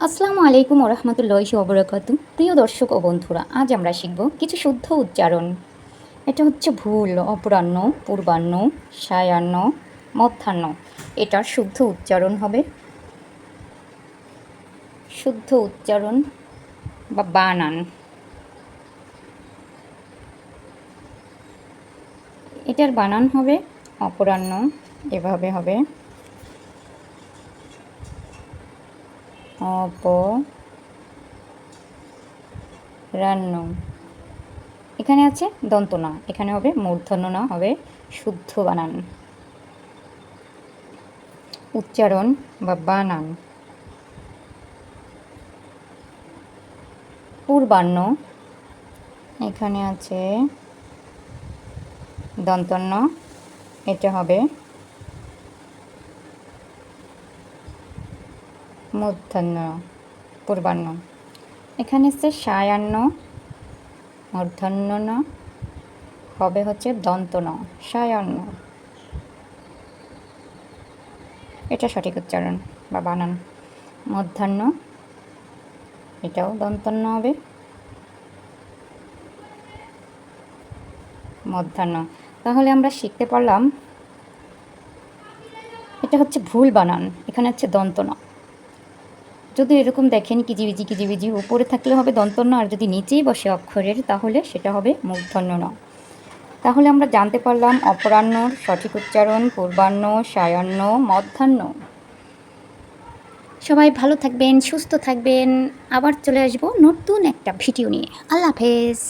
আসসালামু আলাইকুম ওরহমতুল্লাহি ওবরাকাতু। প্রিয় দর্শক ও বন্ধুরা, আজ আমরা শিখব কিছু শুদ্ধ উচ্চারণ। এটা হচ্ছে ভুল, অপরাহ্ন, পূর্বাহ্ন, সায়াহ্ন, মধ্যাহ্ন। এটার শুদ্ধ উচ্চারণ হবে শুদ্ধ উচ্চারণ বা বানান। এটার বানান হবে অপরাহ্ন, এভাবে হবে অপরাহ্ন। এখানে আছে দন্ত ন, এখানে হবে মূর্ধন্য ন, হবে শুদ্ধ বানান। উচ্চারণ বা বানান। পূর্বাহ্ন, এখানে আছে দন্তন্য, এটা হবে মূর্ধন্য পূর্বাহ্ন। এখানে হচ্ছে সায়াহ্ন, মূর্ধন্য ন, হবে হচ্ছে দন্ত ন, সায়াহ্ন। এটা সঠিক উচ্চারণ বা বানান। মধ্যাহ্ন, এটাও দন্তন্য হবে মধ্যাহ্ন। তাহলে আমরা শিখতে পারলাম এটা হচ্ছে ভুল বানান, এখানে হচ্ছে দন্ত ন। যদি এরকম দেখেন কিজিবিজি কিজিবিজি, উপরে থাকলে হবে দন্তন্য, আর যদি নিচেই বসে অক্ষরের তাহলে সেটা হবে মূর্ধন্য ন। তাহলে আমরা জানতে পারলাম অপরাহ্নর সঠিক উচ্চারণ পূর্বাহ্ন, সায়াহ্ন, মধ্যাহ্ন। সবাই ভালো থাকবেন, সুস্থ থাকবেন। আবার চলে আসবো নতুন একটা ভিডিও নিয়ে। আল্লাহ হাফেজ।